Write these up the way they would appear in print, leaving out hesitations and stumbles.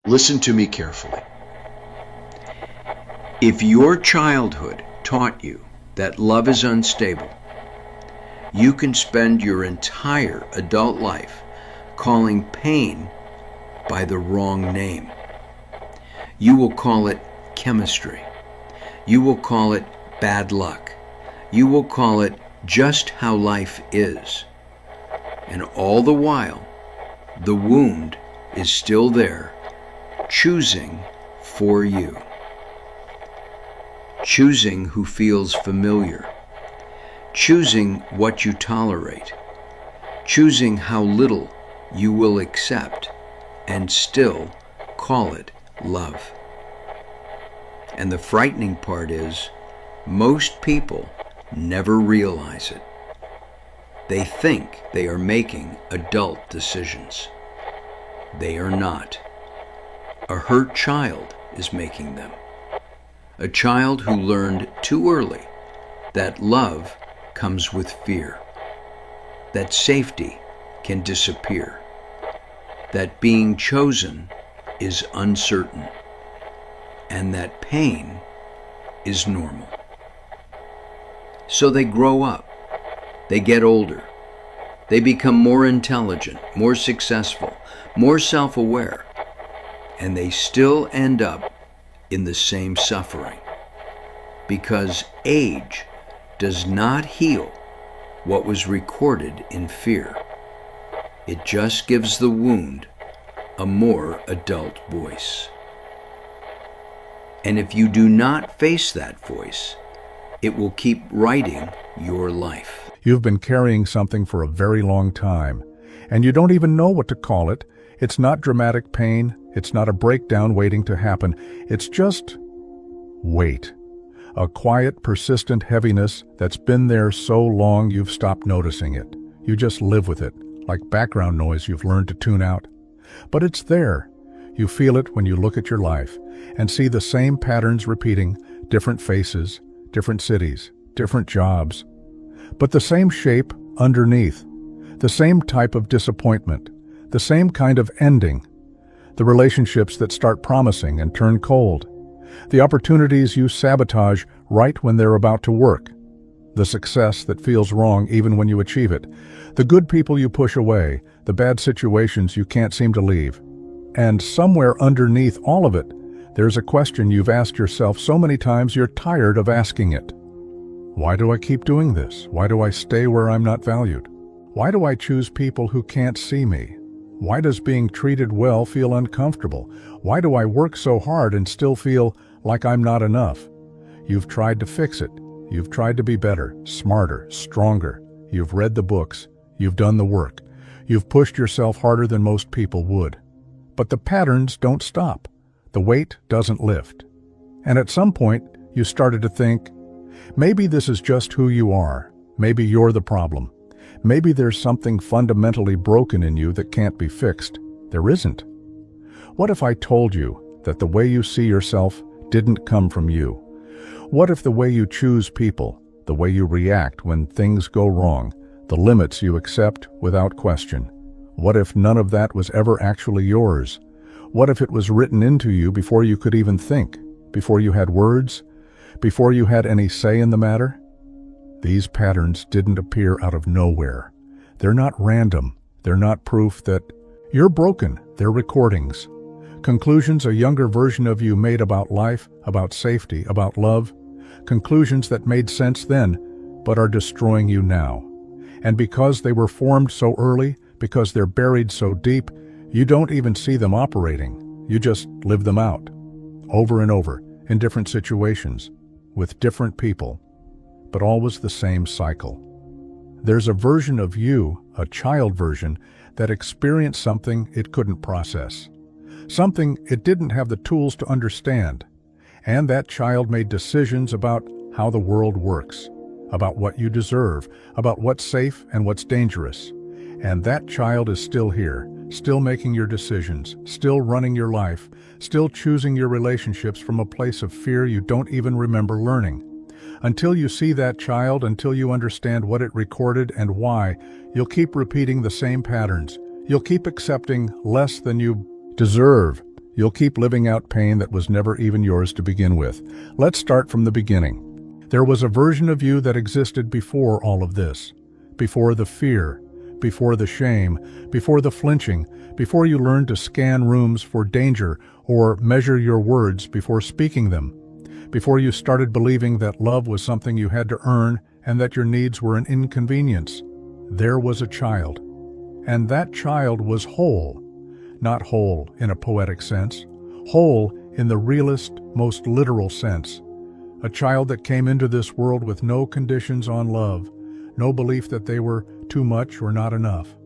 Listen to me carefully. If your childhood taught you that love is unstable, you can spend your entire adult life calling pain by the wrong name. You will call it chemistry. You will call it bad luck. You will call it just how life is. And all the while, the wound is still there, choosing for you. Choosing who feels familiar. Choosing what you tolerate. Choosing how little you will accept and still call it love. And the frightening part is, most people never realize it. They think they are making adult decisions. They are not. A hurt child is making them. A child who learned too early that love comes with fear, that safety can disappear, that being chosen is uncertain, and that pain is normal. So they grow up, they get older, they become more intelligent, more successful, more self-aware, and they still end up in the same suffering, because age does not heal what was recorded in fear. It just gives the wound a more adult voice. And if you do not face that voice, it will keep writing your life. You've been carrying something for a very long time, and you don't even know what to call it. It's not dramatic pain. It's not a breakdown waiting to happen. It's just weight. A quiet, persistent heaviness that's been there so long you've stopped noticing it. You just live with it, like background noise you've learned to tune out. But it's there. You feel it when you look at your life and see the same patterns repeating, different faces, different cities, different jobs, but the same shape underneath, the same type of disappointment, the same kind of ending, the relationships that start promising and turn cold, the opportunities you sabotage right when they're about to work, the success that feels wrong even when you achieve it, the good people you push away, the bad situations you can't seem to leave. And somewhere underneath all of it, there's a question you've asked yourself so many times you're tired of asking it. Why do I keep doing this? Why do I stay where I'm not valued? Why do I choose people who can't see me? Why does being treated well feel uncomfortable? Why do I work so hard and still feel like I'm not enough? You've tried to fix it. You've tried to be better, smarter, stronger. You've read the books. You've done the work. You've pushed yourself harder than most people would. But the patterns don't stop. The weight doesn't lift. And at some point, you started to think, maybe this is just who you are. Maybe you're the problem. Maybe there's something fundamentally broken in you that can't be fixed. There isn't. What if I told you that the way you see yourself didn't come from you? What if the way you choose people, the way you react when things go wrong, the limits you accept without question? What if none of that was ever actually yours? What if it was written into you before you could even think, before you had words, before you had any say in the matter? These patterns didn't appear out of nowhere. They're not random. They're not proof that you're broken. They're recordings. Conclusions a younger version of you made about life, about safety, about love. Conclusions that made sense then, but are destroying you now. And because they were formed so early, because they're buried so deep, you don't even see them operating. You just live them out, over and over, in different situations, with different people, but always the same cycle. There's a version of you, a child version, that experienced something it couldn't process, something it didn't have the tools to understand, and that child made decisions about how the world works, about what you deserve, about what's safe and what's dangerous. And that child is still here, still making your decisions, still running your life, still choosing your relationships from a place of fear you don't even remember learning. Until you see that child, until you understand what it recorded and why, you'll keep repeating the same patterns. You'll keep accepting less than you deserve. You'll keep living out pain that was never even yours to begin with. Let's start from the beginning. There was a version of you that existed before all of this. Before the fear, before the shame, before the flinching, before you learned to scan rooms for danger or measure your words before speaking them. Before you started believing that love was something you had to earn and that your needs were an inconvenience. There was a child. And that child was whole. Not whole in a poetic sense, whole in the realest, most literal sense. A child that came into this world with no conditions on love, no belief that they were too much or not enough,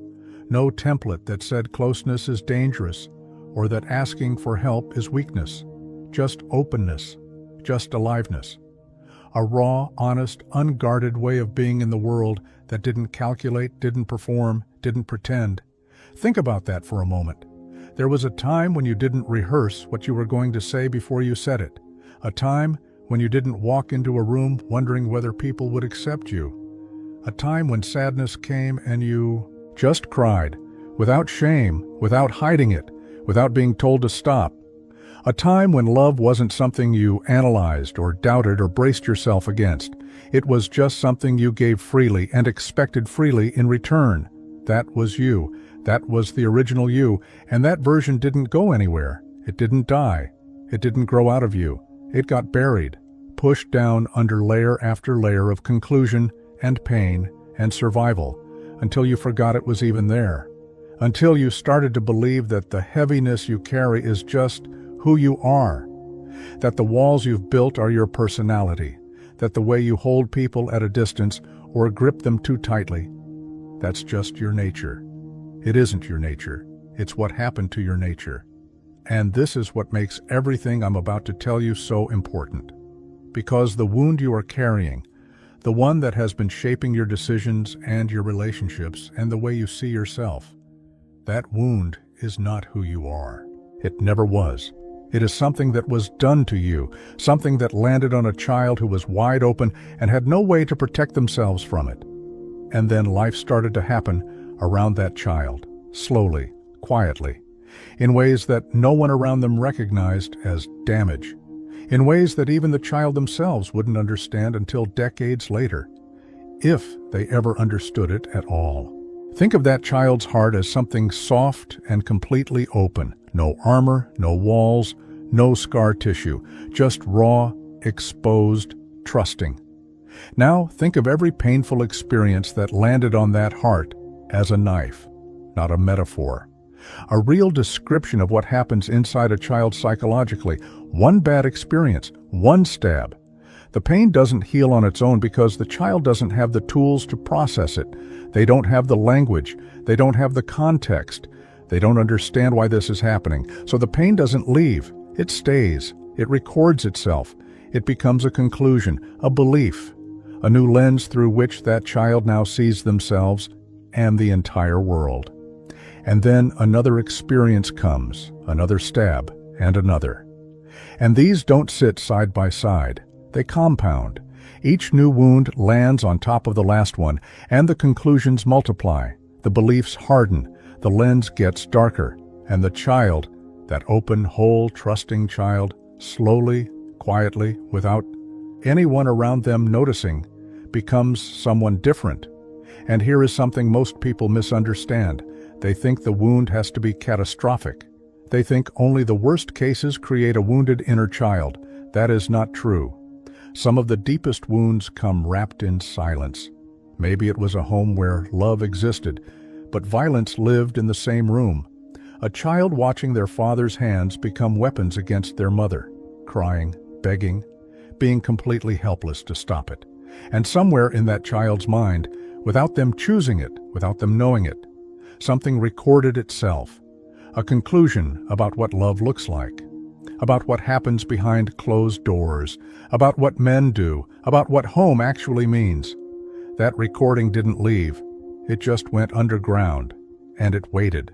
no template that said closeness is dangerous or that asking for help is weakness, just openness, just aliveness. A raw, honest, unguarded way of being in the world that didn't calculate, didn't perform, didn't pretend. Think about that for a moment. There was a time when you didn't rehearse what you were going to say before you said it. A time when you didn't walk into a room wondering whether people would accept you. A time when sadness came and you just cried, without shame, without hiding it, without being told to stop. A time when love wasn't something you analyzed or doubted or braced yourself against. It was just something you gave freely and expected freely in return. That was you. That was the original you, and that version didn't go anywhere. It didn't die. It didn't grow out of you. It got buried, pushed down under layer after layer of conclusion and pain and survival, until you forgot it was even there. Until you started to believe that the heaviness you carry is just who you are, that the walls you've built are your personality, that the way you hold people at a distance or grip them too tightly, that's just your nature. It isn't your nature. It's what happened to your nature. And this is what makes everything I'm about to tell you so important. Because the wound you are carrying, the one that has been shaping your decisions and your relationships and the way you see yourself, that wound is not who you are. It never was. It is something that was done to you, something that landed on a child who was wide open and had no way to protect themselves from it. And then life started to happen around that child, slowly, quietly, in ways that no one around them recognized as damage, in ways that even the child themselves wouldn't understand until decades later, if they ever understood it at all. Think of that child's heart as something soft and completely open. No armor, no walls, no scar tissue, just raw, exposed, trusting. Now think of every painful experience that landed on that heart as a knife, not a metaphor. A real description of what happens inside a child psychologically. One bad experience, one stab. The pain doesn't heal on its own because the child doesn't have the tools to process it. They don't have the language. They don't have the context. They don't understand why this is happening. So the pain doesn't leave. It stays. It records itself. It becomes a conclusion, a belief, a new lens through which that child now sees themselves and the entire world. And then another experience comes, another stab, and another. And these don't sit side by side. They compound. Each new wound lands on top of the last one, and the conclusions multiply. The beliefs harden. The lens gets darker, and the child, that open, whole, trusting child, slowly, quietly, without anyone around them noticing, becomes someone different. And here is something most people misunderstand. They think the wound has to be catastrophic. They think only the worst cases create a wounded inner child. That is not true. Some of the deepest wounds come wrapped in silence. Maybe it was a home where love existed, but violence lived in the same room. A child watching their father's hands become weapons against their mother, crying, begging, being completely helpless to stop it. And somewhere in that child's mind, without them choosing it, without them knowing it, something recorded itself, a conclusion about what love looks like, about what happens behind closed doors, about what men do, about what home actually means. That recording didn't leave. It just went underground, and it waited.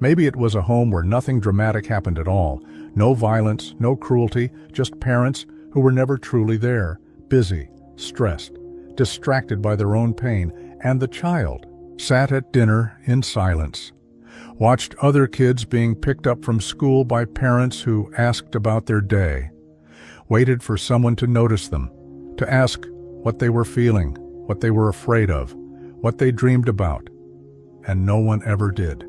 Maybe it was a home where nothing dramatic happened at all. No violence, no cruelty, just parents who were never truly there, busy, stressed, distracted by their own pain, and the child sat at dinner in silence, watched other kids being picked up from school by parents who asked about their day, waited for someone to notice them, to ask what they were feeling, what they were afraid of, what they dreamed about, and no one ever did.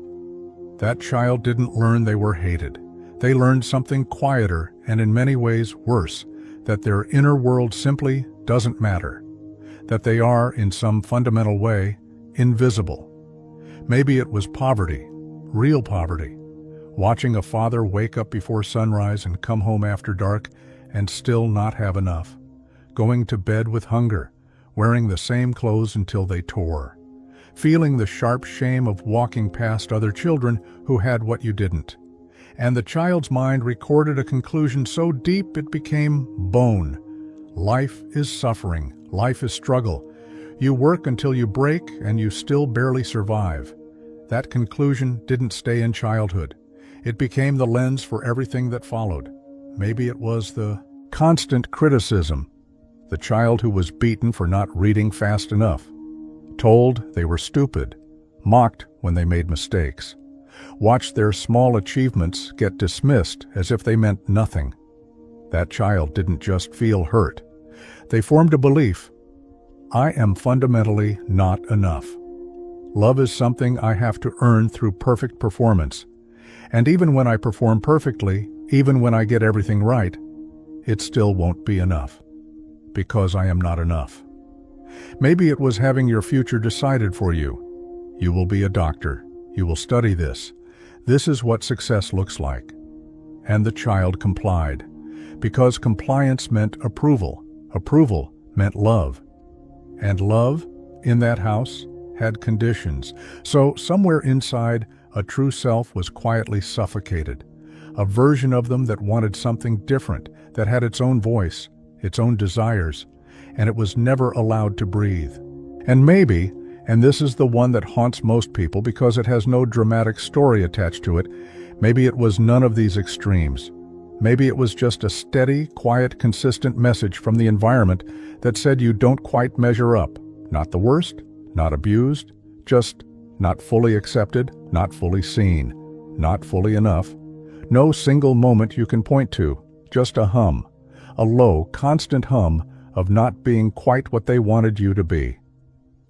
That child didn't learn they were hated. They learned something quieter and in many ways worse, that their inner world simply doesn't matter, that they are, in some fundamental way, invisible. Maybe it was poverty, real poverty, watching a father wake up before sunrise and come home after dark and still not have enough, going to bed with hunger, wearing the same clothes until they tore, feeling the sharp shame of walking past other children who had what you didn't. And the child's mind recorded a conclusion so deep it became bone. Life is suffering. Life is struggle. You work until you break and you still barely survive. That conclusion didn't stay in childhood. It became the lens for everything that followed. Maybe it was the constant criticism, the child who was beaten for not reading fast enough, told they were stupid, mocked when they made mistakes, watched their small achievements get dismissed as if they meant nothing. That child didn't just feel hurt. They formed a belief, I am fundamentally not enough. Love is something I have to earn through perfect performance. And even when I perform perfectly, even when I get everything right, it still won't be enough. Because I am not enough. Maybe it was having your future decided for you. You will be a doctor. You will study this. This is what success looks like. And the child complied. Because compliance meant approval. Approval meant love. And love, in that house, had conditions. So somewhere inside, a true self was quietly suffocated. A version of them that wanted something different, that had its own voice, its own desires, and it was never allowed to breathe. And maybe, and this is the one that haunts most people because it has no dramatic story attached to it, maybe it was none of these extremes. Maybe it was just a steady, quiet, consistent message from the environment that said you don't quite measure up. Not the worst, not abused, just not fully accepted, not fully seen, not fully enough. No single moment you can point to, just a hum, a low, constant hum of not being quite what they wanted you to be.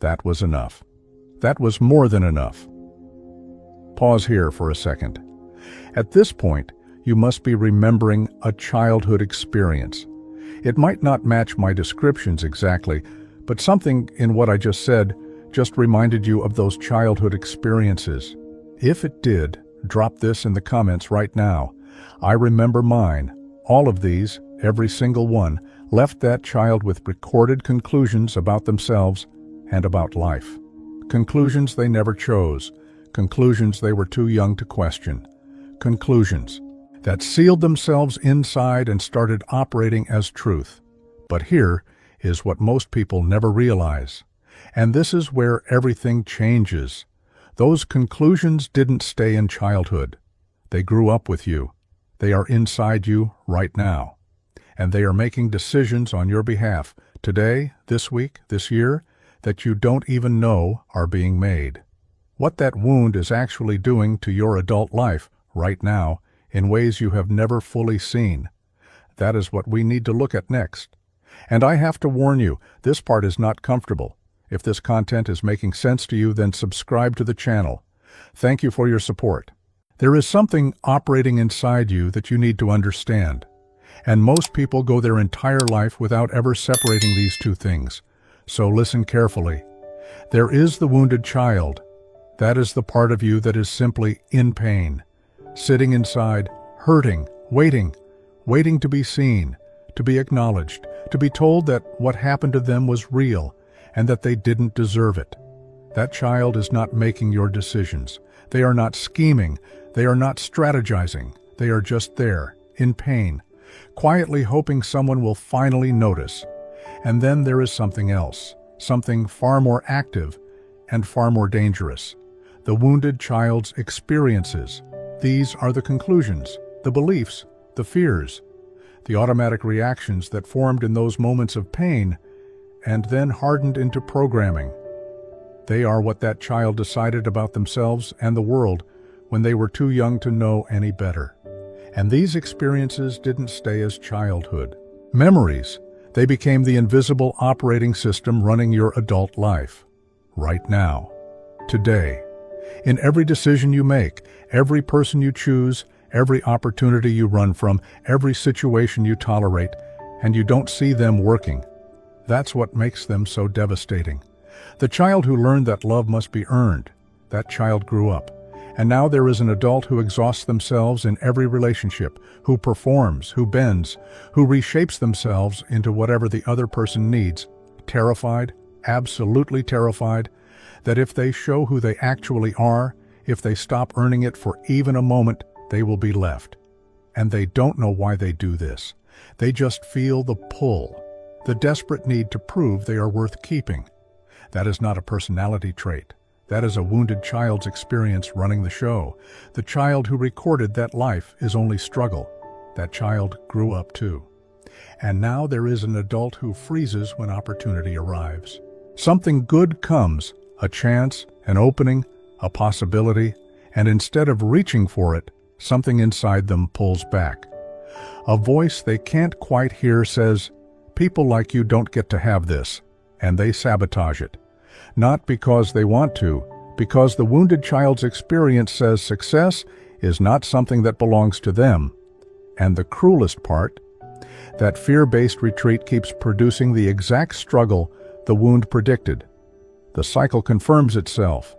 That was enough. That was more than enough. Pause here for a second. At this point, you must be remembering a childhood experience. It might not match my descriptions exactly, but something in what I just said just reminded you of those childhood experiences. If it did, drop this in the comments right now. I remember mine. All of these, every single one, left that child with recorded conclusions about themselves and about life. Conclusions they never chose. Conclusions they were too young to question. Conclusions that sealed themselves inside and started operating as truth. But here is what most people never realize. And this is where everything changes. Those conclusions didn't stay in childhood. They grew up with you. They are inside you right now. And they are making decisions on your behalf, today, this week, this year, that you don't even know are being made. What that wound is actually doing to your adult life right now in ways you have never fully seen. That is what we need to look at next. And I have to warn you, this part is not comfortable. If this content is making sense to you, then subscribe to the channel. Thank you for your support. There is something operating inside you that you need to understand. And most people go their entire life without ever separating these two things. So listen carefully. There is the wounded child. That is the part of you that is simply in pain, sitting inside, hurting, waiting to be seen, to be acknowledged, to be told that what happened to them was real and that they didn't deserve it. That child is not making your decisions. They are not scheming. They are not strategizing. They are just there, in pain, quietly hoping someone will finally notice. And then there is something else, something far more active and far more dangerous. The wounded child's experiences. These are the conclusions, the beliefs, the fears, the automatic reactions that formed in those moments of pain and then hardened into programming. They are what that child decided about themselves and the world when they were too young to know any better. And these experiences didn't stay as childhood. Memories, they became the invisible operating system running your adult life. Right now. Today. In every decision you make, every person you choose, every opportunity you run from, every situation you tolerate, and you don't see them working. That's what makes them so devastating. The child who learned that love must be earned, that child grew up. And now there is an adult who exhausts themselves in every relationship, who performs, who bends, who reshapes themselves into whatever the other person needs, terrified, absolutely terrified, that if they show who they actually are, if they stop earning it for even a moment, they will be left. And they don't know why they do this. They just feel the pull, the desperate need to prove they are worth keeping. That is not a personality trait. That is a wounded child's experience running the show. The child who recorded that life is only struggle. That child grew up too. And now there is an adult who freezes when opportunity arrives. Something good comes, a chance, an opening, a possibility, and instead of reaching for it, something inside them pulls back. A voice they can't quite hear says, "People like you don't get to have this," and they sabotage it. Not because they want to, because the wounded child's experience says success is not something that belongs to them. And the cruelest part, that fear-based retreat keeps producing the exact struggle the wound predicted. The cycle confirms itself.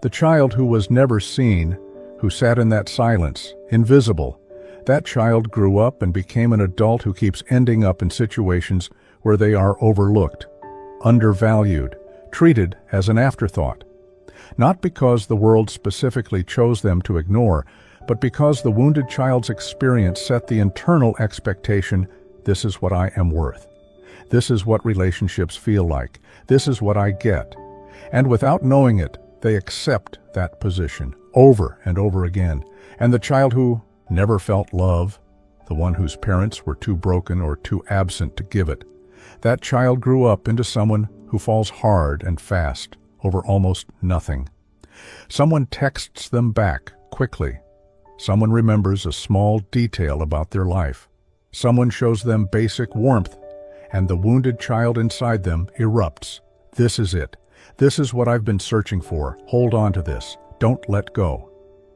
The child who was never seen, who sat in that silence, invisible, that child grew up and became an adult who keeps ending up in situations where they are overlooked, undervalued, treated as an afterthought. Not because the world specifically chose them to ignore, but because the wounded child's experience set the internal expectation, this is what I am worth. This is what relationships feel like. This is what I get. And without knowing it, they accept that position over and over again. And the child who never felt love, the one whose parents were too broken or too absent to give it, that child grew up into someone who falls hard and fast over almost nothing. Someone texts them back quickly. Someone remembers a small detail about their life. Someone shows them basic warmth, and the wounded child inside them erupts. This is it. This is what I've been searching for. Hold on to this. Don't let go.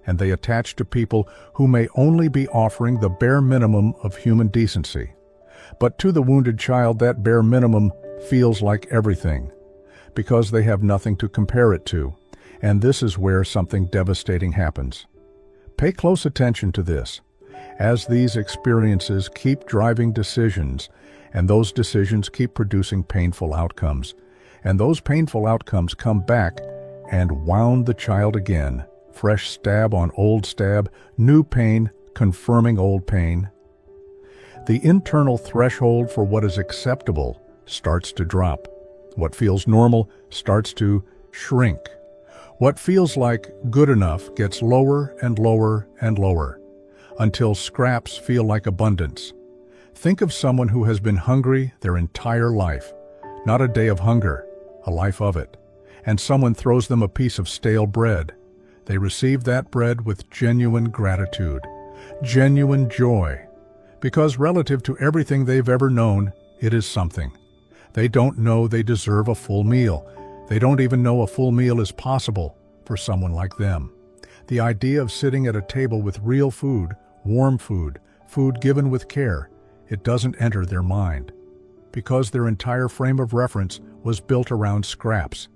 And they attach to people who may only be offering the bare minimum of human decency. But to the wounded child, that bare minimum feels like everything, because they have nothing to compare it to. And this is where something devastating happens. Pay close attention to this. As these experiences keep driving decisions, and those decisions keep producing painful outcomes, and those painful outcomes come back and wound the child again. Fresh stab on old stab, new pain confirming old pain. The internal threshold for what is acceptable starts to drop. What feels normal starts to shrink. What feels like good enough gets lower and lower and lower, until scraps feel like abundance. Think of someone who has been hungry their entire life, not a day of hunger, a life of it, and someone throws them a piece of stale bread. They receive that bread with genuine gratitude, genuine joy, because relative to everything they've ever known, it is something. They don't know they deserve a full meal. They don't even know a full meal is possible for someone like them. The idea of sitting at a table with real food, warm food, food given with care, it doesn't enter their mind, because their entire frame of reference was built around scraps.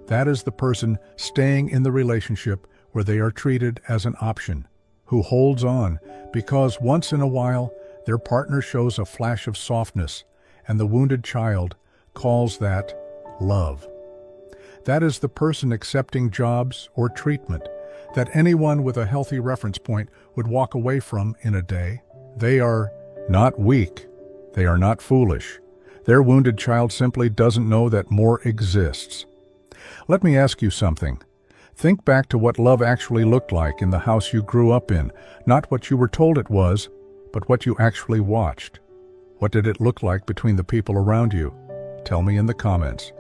That is the person staying in the relationship where they are treated as an option, who holds on because once in a while their partner shows a flash of softness, and the wounded child calls that love. That is the person accepting jobs or treatment that anyone with a healthy reference point would walk away from in a day. They are not weak. They are not foolish. Their wounded child simply doesn't know that more exists. Let me ask you something. Think back to what love actually looked like in the house you grew up in, not what you were told it was, but what you actually watched. What did it look like between the people around you? Tell me in the comments.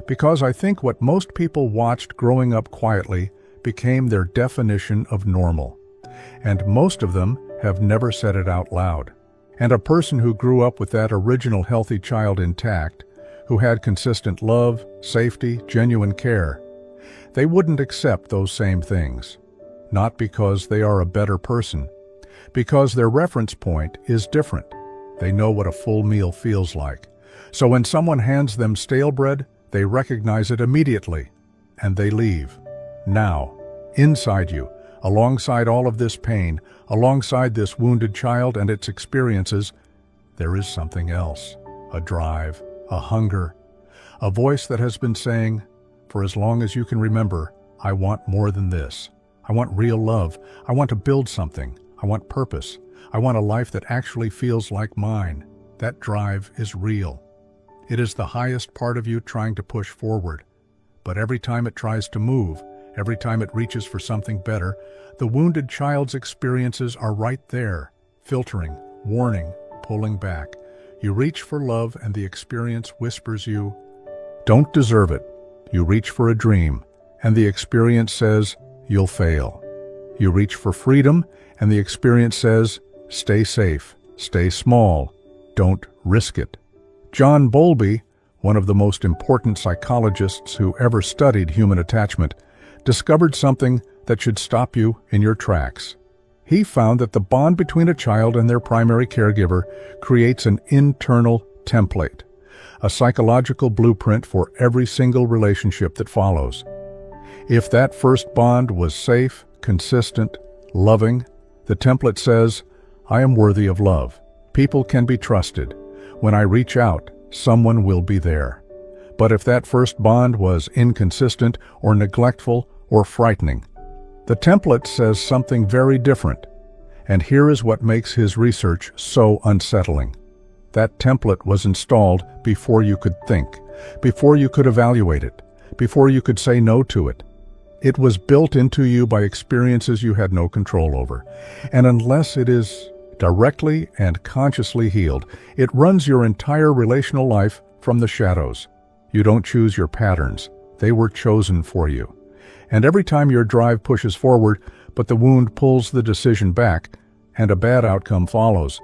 Because I think what most people watched growing up quietly became their definition of normal. And most of them have never said it out loud. And a person who grew up with that original healthy child intact, who had consistent love, safety, genuine care, they wouldn't accept those same things. Not because they are a better person, because their reference point is different. They know what a full meal feels like. So when someone hands them stale bread, they recognize it immediately, and they leave. Now, inside you, alongside all of this pain, alongside this wounded child and its experiences, there is something else, a drive, a hunger, a voice that has been saying, for as long as you can remember, I want more than this. I want real love. I want to build something. I want purpose. I want a life that actually feels like mine. That drive is real. It is the highest part of you trying to push forward. But every time it tries to move, every time it reaches for something better, the wounded child's experiences are right there, filtering, warning, pulling back. You reach for love and the experience whispers you, don't deserve it. You reach for a dream, and the experience says, you'll fail. You reach for freedom, and the experience says, stay safe, stay small, don't risk it. John Bowlby, one of the most important psychologists who ever studied human attachment, discovered something that should stop you in your tracks. He found that the bond between a child and their primary caregiver creates an internal template, a psychological blueprint for every single relationship that follows. If that first bond was safe, consistent, loving, the template says, I am worthy of love. People can be trusted. When I reach out, someone will be there. But if that first bond was inconsistent or neglectful or frightening, the template says something very different. And here is what makes his research so unsettling. That template was installed before you could think, before you could evaluate it, before you could say no to it. It was built into you by experiences you had no control over. And unless it is directly and consciously healed, it runs your entire relational life from the shadows. You don't choose your patterns. They were chosen for you. And every time your drive pushes forward, but the wound pulls the decision back, and a bad outcome follows,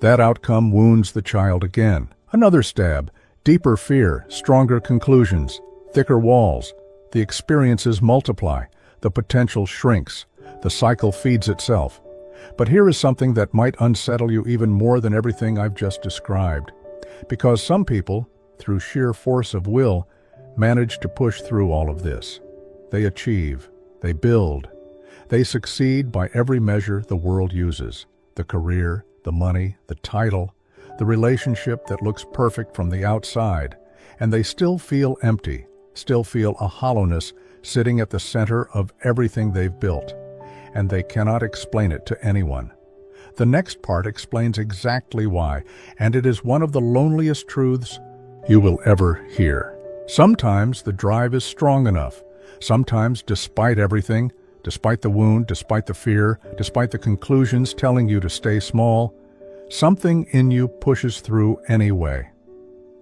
that outcome wounds the child again. Another stab, deeper fear, stronger conclusions, thicker walls. The experiences multiply, the potential shrinks, the cycle feeds itself. But here is something that might unsettle you even more than everything I've just described. Because some people, through sheer force of will, manage to push through all of this. They achieve, they build, they succeed by every measure the world uses. The career, the money, the title, the relationship that looks perfect from the outside, and they still feel empty, still feel a hollowness sitting at the center of everything they've built, and they cannot explain it to anyone. The next part explains exactly why, and it is one of the loneliest truths you will ever hear. Sometimes the drive is strong enough. Sometimes, despite everything, despite the wound, despite the fear, despite the conclusions telling you to stay small, something in you pushes through anyway.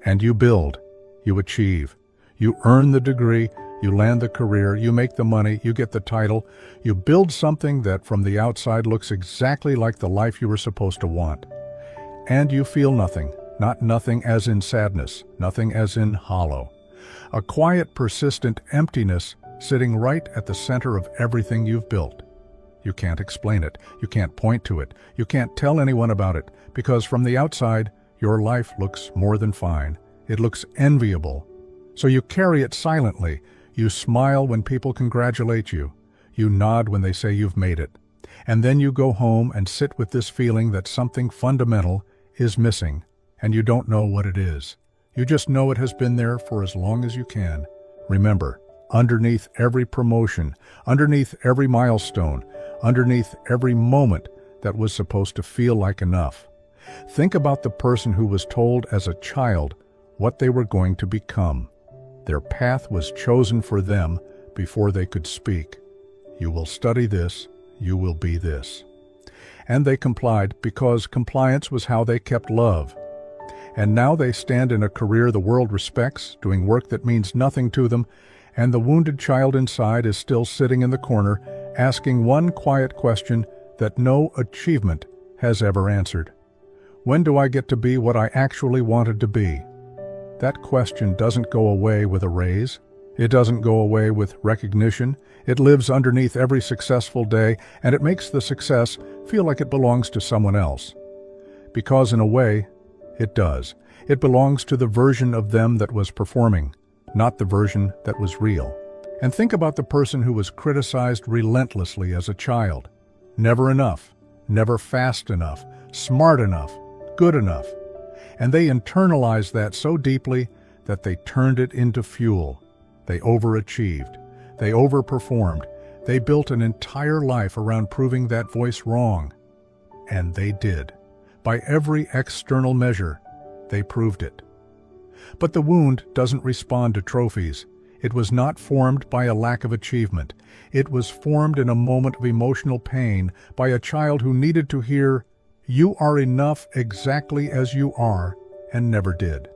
And you build, you achieve, you earn the degree, you land the career, you make the money, you get the title, you build something that from the outside looks exactly like the life you were supposed to want. And you feel nothing, not nothing as in sadness, nothing as in hollow. A quiet, persistent emptiness sitting right at the center of everything you've built. You can't explain it, you can't point to it, you can't tell anyone about it, because from the outside, your life looks more than fine. It looks enviable. So you carry it silently. You smile when people congratulate you. You nod when they say you've made it. And then you go home and sit with this feeling that something fundamental is missing, and you don't know what it is. You just know it has been there for as long as you can. Remember, underneath every promotion, underneath every milestone, underneath every moment that was supposed to feel like enough, think about the person who was told as a child what they were going to become. Their path was chosen for them before they could speak. You will study this, you will be this. And they complied because compliance was how they kept love. And now they stand in a career the world respects, doing work that means nothing to them, and the wounded child inside is still sitting in the corner, asking one quiet question that no achievement has ever answered. When do I get to be what I actually wanted to be? That question doesn't go away with a raise. It doesn't go away with recognition. It lives underneath every successful day, and it makes the success feel like it belongs to someone else. Because in a way, it does. It belongs to the version of them that was performing, not the version that was real. And think about the person who was criticized relentlessly as a child. Never enough, never fast enough, smart enough, good enough. And they internalized that so deeply that they turned it into fuel. They overachieved. They overperformed. They built an entire life around proving that voice wrong. And they did. By every external measure, they proved it. But the wound doesn't respond to trophies. It was not formed by a lack of achievement. It was formed in a moment of emotional pain by a child who needed to hear, "You are enough exactly as you are," and never did.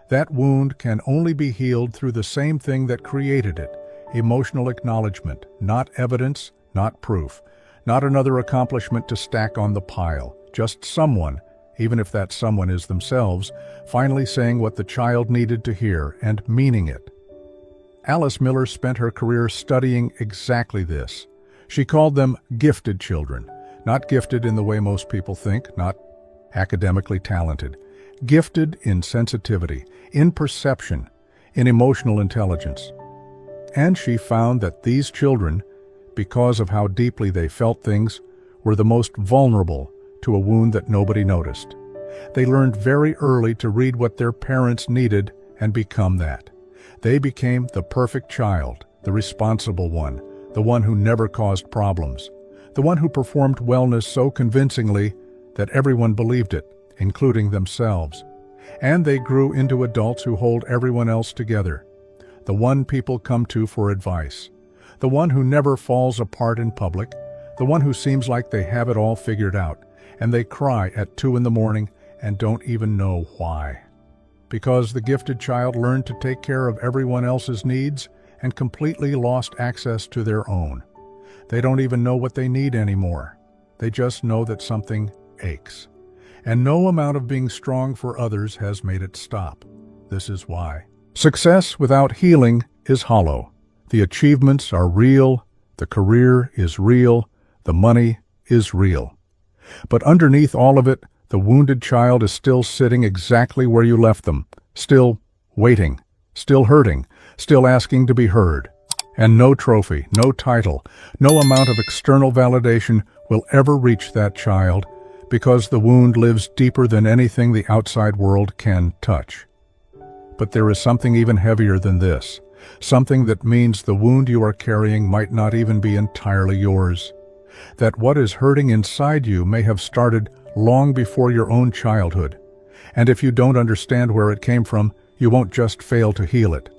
That wound can only be healed through the same thing that created it, emotional acknowledgement, not evidence, not proof, not another accomplishment to stack on the pile, just someone, even if that someone is themselves, finally saying what the child needed to hear and meaning it. Alice Miller spent her career studying exactly this. She called them gifted children, not gifted in the way most people think, not academically talented, gifted in sensitivity, in perception, in emotional intelligence. And she found that these children, because of how deeply they felt things, were the most vulnerable to a wound that nobody noticed. They learned very early to read what their parents needed and become that. They became the perfect child, the responsible one, the one who never caused problems, the one who performed wellness so convincingly that everyone believed it, including themselves. And they grew into adults who hold everyone else together, the one people come to for advice, the one who never falls apart in public, the one who seems like they have it all figured out, and they cry at 2 a.m. and don't even know why. Because the gifted child learned to take care of everyone else's needs and completely lost access to their own. They don't even know what they need anymore. They just know that something aches. And no amount of being strong for others has made it stop. This is why. Success without healing is hollow. The achievements are real, the career is real, the money is real. But underneath all of it, the wounded child is still sitting exactly where you left them, still waiting, still hurting, still asking to be heard. And no trophy, no title, no amount of external validation will ever reach that child, because the wound lives deeper than anything the outside world can touch. But there is something even heavier than this, something that means the wound you are carrying might not even be entirely yours. That what is hurting inside you may have started long before your own childhood. And if you don't understand where it came from, you won't just fail to heal it.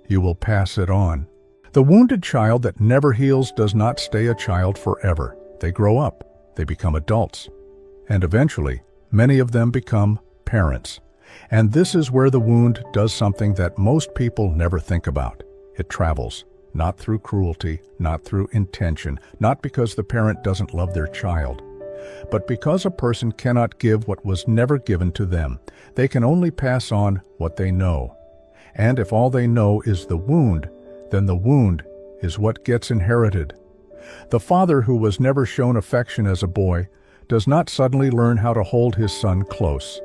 You will pass it on. The wounded child that never heals does not stay a child forever. They grow up. They become adults. And eventually, many of them become parents. And this is where the wound does something that most people never think about. It travels, not through cruelty, not through intention, not because the parent doesn't love their child, but because a person cannot give what was never given to them. They can only pass on what they know. And if all they know is the wound, then the wound is what gets inherited. The father who was never shown affection as a boy does not suddenly learn how to hold his son close.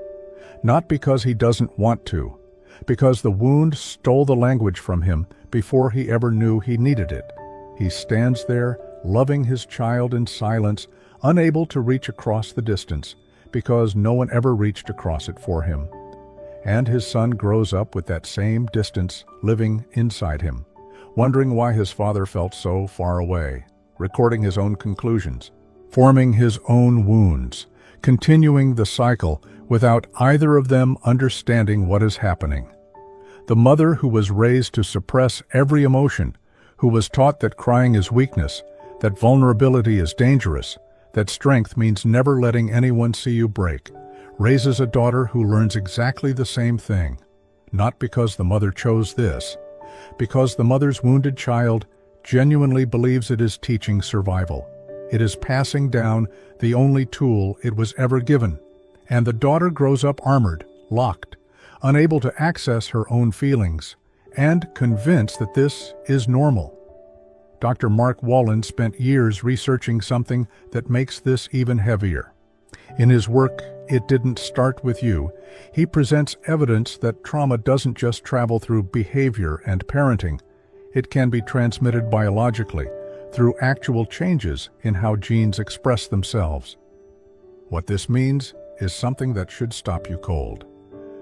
Not because he doesn't want to, because the wound stole the language from him before he ever knew he needed it. He stands there, loving his child in silence, unable to reach across the distance, because no one ever reached across it for him. And his son grows up with that same distance living inside him, wondering why his father felt so far away, recording his own conclusions, forming his own wounds, continuing the cycle without either of them understanding what is happening. The mother who was raised to suppress every emotion, who was taught that crying is weakness, that vulnerability is dangerous, that strength means never letting anyone see you break, raises a daughter who learns exactly the same thing, not because the mother chose this, because the mother's wounded child genuinely believes it is teaching survival. It is passing down the only tool it was ever given, and the daughter grows up armored, locked, unable to access her own feelings, and convinced that this is normal. Dr. Mark Wallen spent years researching something that makes this even heavier. In his work, It Didn't Start With You, he presents evidence that trauma doesn't just travel through behavior and parenting. It can be transmitted biologically, through actual changes in how genes express themselves. What this means is something that should stop you cold.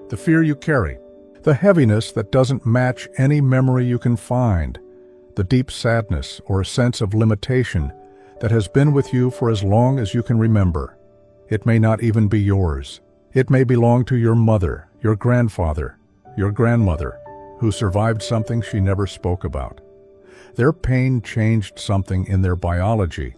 The fear you carry, the heaviness that doesn't match any memory you can find, the deep sadness or sense of limitation that has been with you for as long as you can remember. It may not even be yours. It may belong to your mother, your grandfather, your grandmother, who survived something she never spoke about. Their pain changed something in their biology,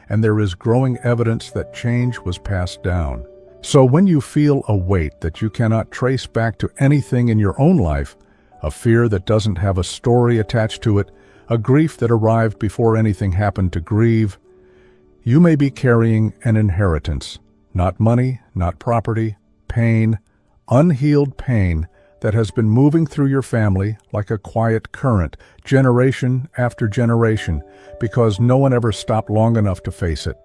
and there is growing evidence that change was passed down. So when you feel a weight that you cannot trace back to anything in your own life, a fear that doesn't have a story attached to it, a grief that arrived before anything happened to grieve, you may be carrying an inheritance, not money, not property, pain, unhealed pain that has been moving through your family like a quiet current, generation after generation, because no one ever stopped long enough to face it.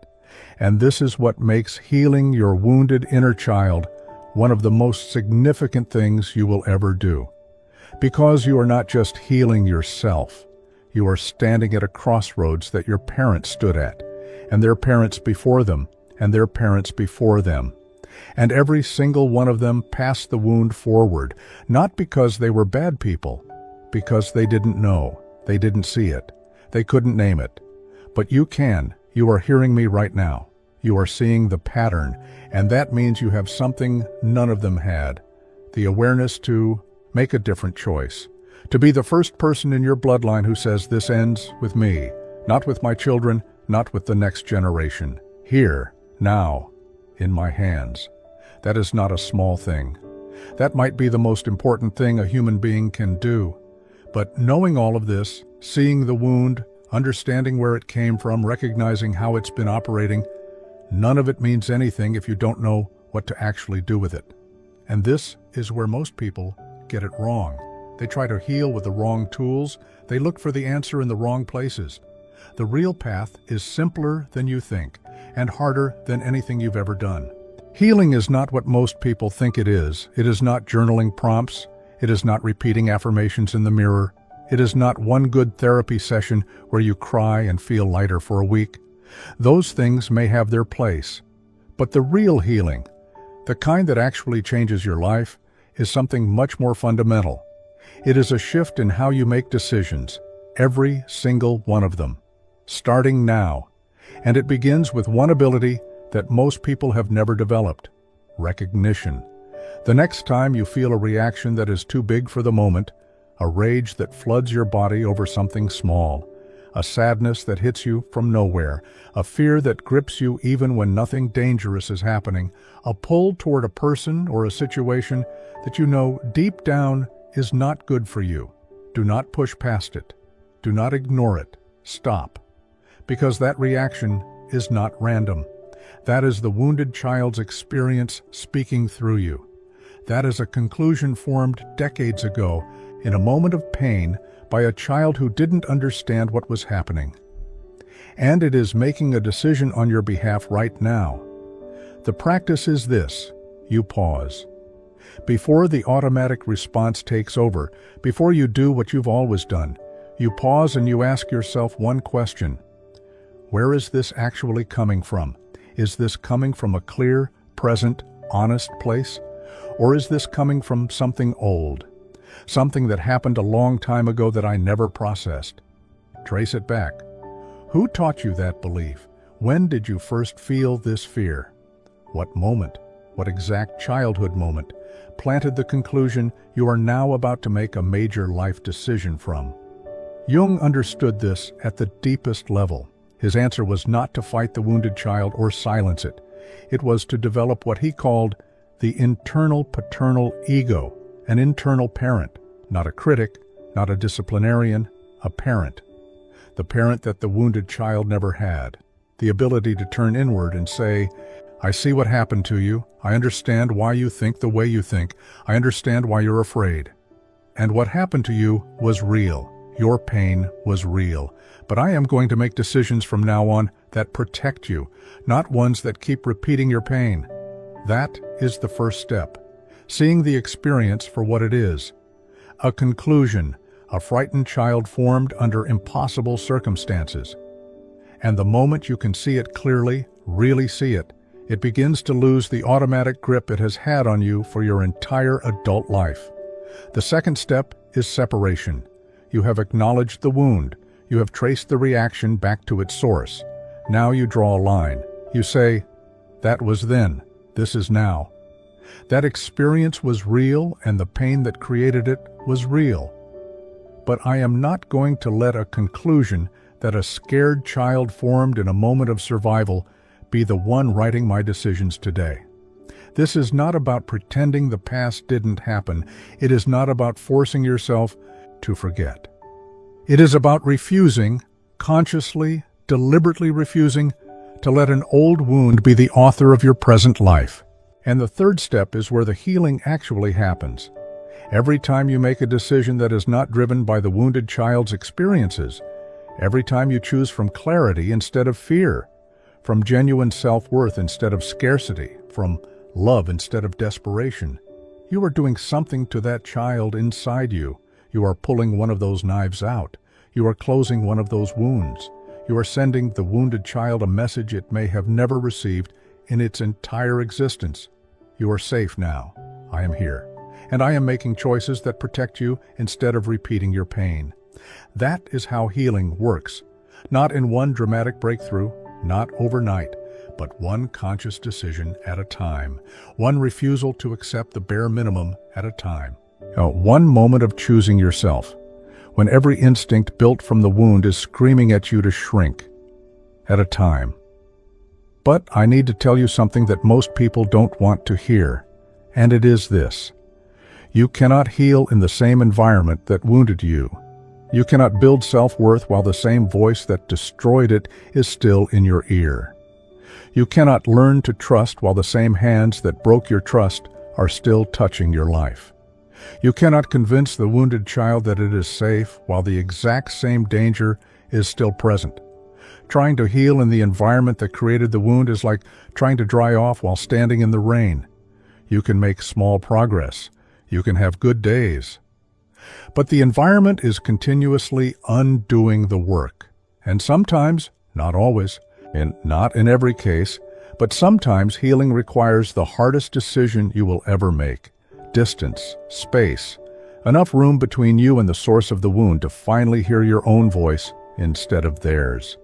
And this is what makes healing your wounded inner child one of the most significant things you will ever do. Because you are not just healing yourself, you are standing at a crossroads that your parents stood at, and their parents before them, and their parents before them. And every single one of them passed the wound forward, not because they were bad people, because they didn't know, they didn't see it, they couldn't name it. But you can. You are hearing me right now. You are seeing the pattern, and that means you have something none of them had, the awareness to make a different choice, to be the first person in your bloodline who says, this ends with me, not with my children, not with the next generation. Here, now, in my hands. That is not a small thing. That might be the most important thing a human being can do. But knowing all of this, seeing the wound, understanding where it came from, recognizing how it's been operating, none of it means anything if you don't know what to actually do with it. And this is where most people get it wrong. They try to heal with the wrong tools. They look for the answer in the wrong places. The real path is simpler than you think, and harder than anything you've ever done. Healing is not what most people think it is. It is not journaling prompts. It is not repeating affirmations in the mirror. It is not one good therapy session where you cry and feel lighter for a week. Those things may have their place. But the real healing, the kind that actually changes your life, is something much more fundamental. It is a shift in how you make decisions, every single one of them, starting now. And it begins with one ability that most people have never developed: recognition. The next time you feel a reaction that is too big for the moment, a rage that floods your body over something small, a sadness that hits you from nowhere, a fear that grips you even when nothing dangerous is happening, a pull toward a person or a situation that you know deep down is not good for you, do not push past it. Do not ignore it. Stop. Because that reaction is not random. That is the wounded child's experience speaking through you. That is a conclusion formed decades ago in a moment of pain by a child who didn't understand what was happening. And it is making a decision on your behalf right now. The practice is this: you pause. Before the automatic response takes over, before you do what you've always done, you pause and you ask yourself one question. Where is this actually coming from? Is this coming from a clear, present, honest place? Or is this coming from something old? Something that happened a long time ago that I never processed? Trace it back. Who taught you that belief? When did you first feel this fear? What moment, what exact childhood moment, planted the conclusion you are now about to make a major life decision from? Jung understood this at the deepest level. His answer was not to fight the wounded child or silence it. It was to develop what he called the internal paternal ego, an internal parent, not a critic, not a disciplinarian, a parent. The parent that the wounded child never had. The ability to turn inward and say, I see what happened to you. I understand why you think the way you think. I understand why you're afraid. And what happened to you was real. Your pain was real. But I am going to make decisions from now on that protect you, not ones that keep repeating your pain. That is the first step. Seeing the experience for what it is. A conclusion, a frightened child formed under impossible circumstances. And the moment you can see it clearly, really see it, it begins to lose the automatic grip it has had on you for your entire adult life. The second step is separation. You have acknowledged the wound. You have traced the reaction back to its source. Now you draw a line. You say, that was then, this is now. That experience was real and the pain that created it was real. But I am not going to let a conclusion that a scared child formed in a moment of survival be the one writing my decisions today. This is not about pretending the past didn't happen. It is not about forcing yourself to forget. It is about refusing, consciously, deliberately refusing, to let an old wound be the author of your present life. And the third step is where the healing actually happens. Every time you make a decision that is not driven by the wounded child's experiences, every time you choose from clarity instead of fear, from genuine self-worth instead of scarcity, from love instead of desperation, you are doing something to that child inside you. You are pulling one of those knives out. You are closing one of those wounds. You are sending the wounded child a message it may have never received in its entire existence. You are safe now. I am here. And I am making choices that protect you instead of repeating your pain. That is how healing works. Not in one dramatic breakthrough, not overnight, but one conscious decision at a time. One refusal to accept the bare minimum at a time. One moment of choosing yourself, when every instinct built from the wound is screaming at you to shrink, at a time. But I need to tell you something that most people don't want to hear, and it is this. You cannot heal in the same environment that wounded you. You cannot build self-worth while the same voice that destroyed it is still in your ear. You cannot learn to trust while the same hands that broke your trust are still touching your life. You cannot convince the wounded child that it is safe while the exact same danger is still present. Trying to heal in the environment that created the wound is like trying to dry off while standing in the rain. You can make small progress. You can have good days. But the environment is continuously undoing the work. And sometimes, not always, and not in every case, but sometimes healing requires the hardest decision you will ever make. Distance, space, enough room between you and the source of the wound to finally hear your own voice instead of theirs.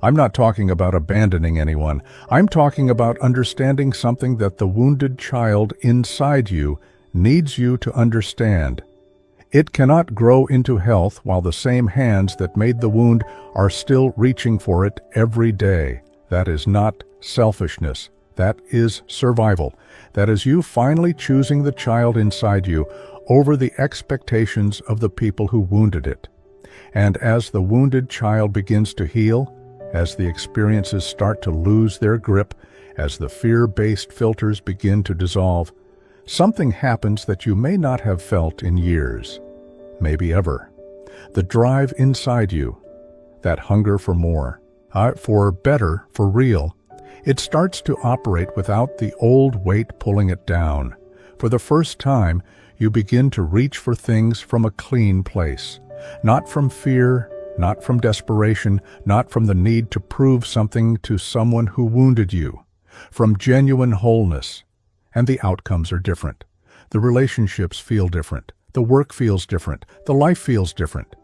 I'm not talking about abandoning anyone. I'm talking about understanding something that the wounded child inside you needs you to understand. It cannot grow into health while the same hands that made the wound are still reaching for it every day. That is not selfishness. That is survival. That is you finally choosing the child inside you over the expectations of the people who wounded it. And as the wounded child begins to heal, as the experiences start to lose their grip, as the fear-based filters begin to dissolve, something happens that you may not have felt in years, maybe ever. The drive inside you, that hunger for more, for better, for real, it starts to operate without the old weight pulling it down. For the first time, you begin to reach for things from a clean place, not from fear, not from desperation, not from the need to prove something to someone who wounded you, from genuine wholeness. And the outcomes are different. The relationships feel different. The work feels different. The life feels different.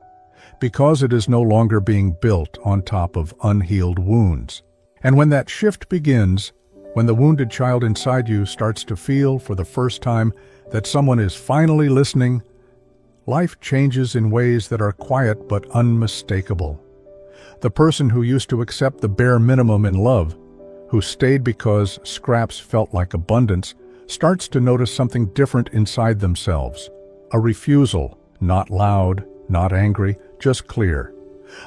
Because it is no longer being built on top of unhealed wounds. And when that shift begins, when the wounded child inside you starts to feel for the first time that someone is finally listening, life changes in ways that are quiet but unmistakable. The person who used to accept the bare minimum in love, who stayed because scraps felt like abundance, starts to notice something different inside themselves. A refusal, not loud, not angry, just clear.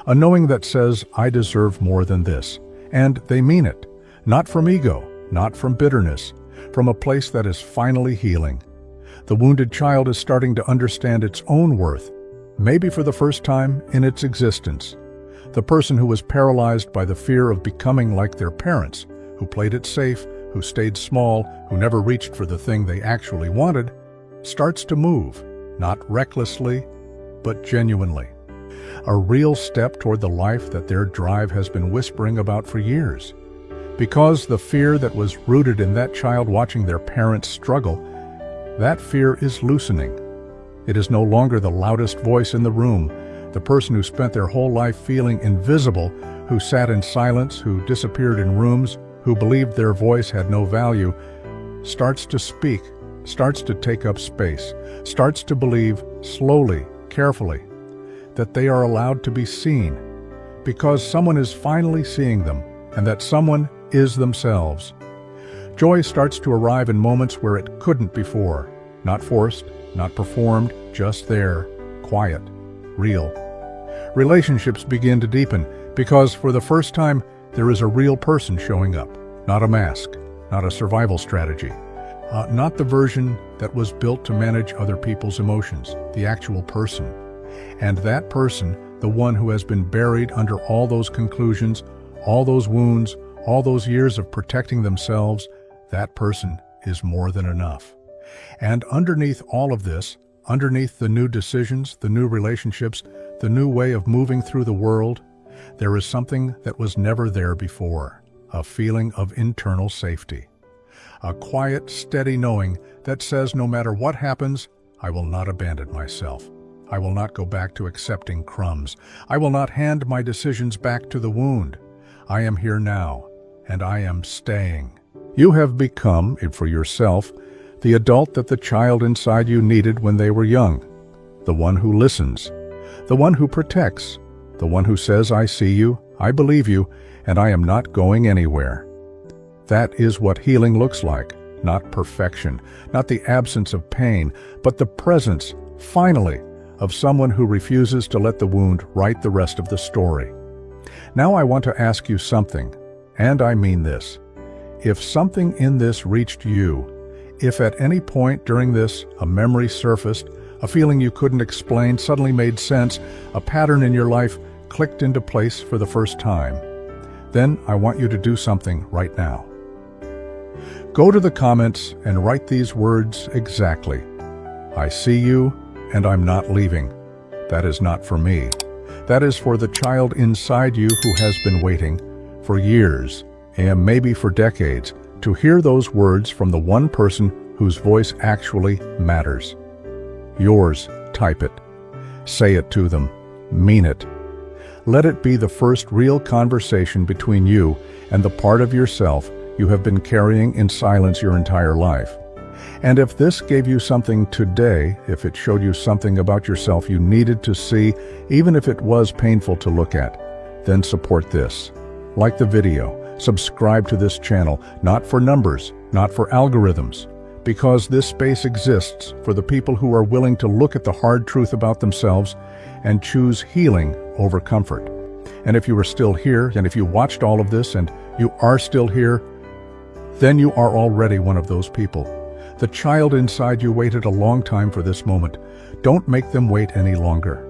A knowing that says, I deserve more than this. And they mean it, not from ego, not from bitterness, from a place that is finally healing. The wounded child is starting to understand its own worth, maybe for the first time in its existence. The person who was paralyzed by the fear of becoming like their parents, who played it safe, who stayed small, who never reached for the thing they actually wanted, starts to move, not recklessly, but genuinely. A real step toward the life that their drive has been whispering about for years. Because the fear that was rooted in that child watching their parents struggle, that fear is loosening. It is no longer the loudest voice in the room, the person who spent their whole life feeling invisible, who sat in silence, who disappeared in rooms, who believed their voice had no value, starts to speak, starts to take up space, starts to believe slowly, carefully, that they are allowed to be seen, because someone is finally seeing them, and that someone is themselves. Joy starts to arrive in moments where it couldn't before, not forced, not performed, just there, quiet, real. Relationships begin to deepen, because for the first time, there is a real person showing up, not a mask, not a survival strategy, not the version that was built to manage other people's emotions, the actual person. And that person, the one who has been buried under all those conclusions, all those wounds, all those years of protecting themselves, that person is more than enough. And underneath all of this, underneath the new decisions, the new relationships, the new way of moving through the world, there is something that was never there before, a feeling of internal safety. A quiet, steady knowing that says no matter what happens, I will not abandon myself. I will not go back to accepting crumbs. I will not hand my decisions back to the wound. I am here now, and I am staying. You have become, for yourself, the adult that the child inside you needed when they were young. The one who listens, the one who protects, the one who says, I see you, I believe you, and I am not going anywhere. That is what healing looks like, not perfection, not the absence of pain, but the presence, finally, of someone who refuses to let the wound write the rest of the story. Now I want to ask you something, and I mean this. If something in this reached you, if at any point during this a memory surfaced, a feeling you couldn't explain suddenly made sense, a pattern in your life clicked into place for the first time, then I want you to do something right now. Go to the comments and write these words exactly. I see you, and I'm not leaving. That is not for me. That is for the child inside you who has been waiting for years, and maybe for decades, to hear those words from the one person whose voice actually matters. Yours, type it. Say it to them. Mean it. Let it be the first real conversation between you and the part of yourself you have been carrying in silence your entire life. And if this gave you something today, if it showed you something about yourself you needed to see, even if it was painful to look at, then support this. Like the video, subscribe to this channel, not for numbers, not for algorithms, because this space exists for the people who are willing to look at the hard truth about themselves and choose healing over comfort. And if you are still here, and if you watched all of this and you are still here, then you are already one of those people. The child inside you waited a long time for this moment. Don't make them wait any longer.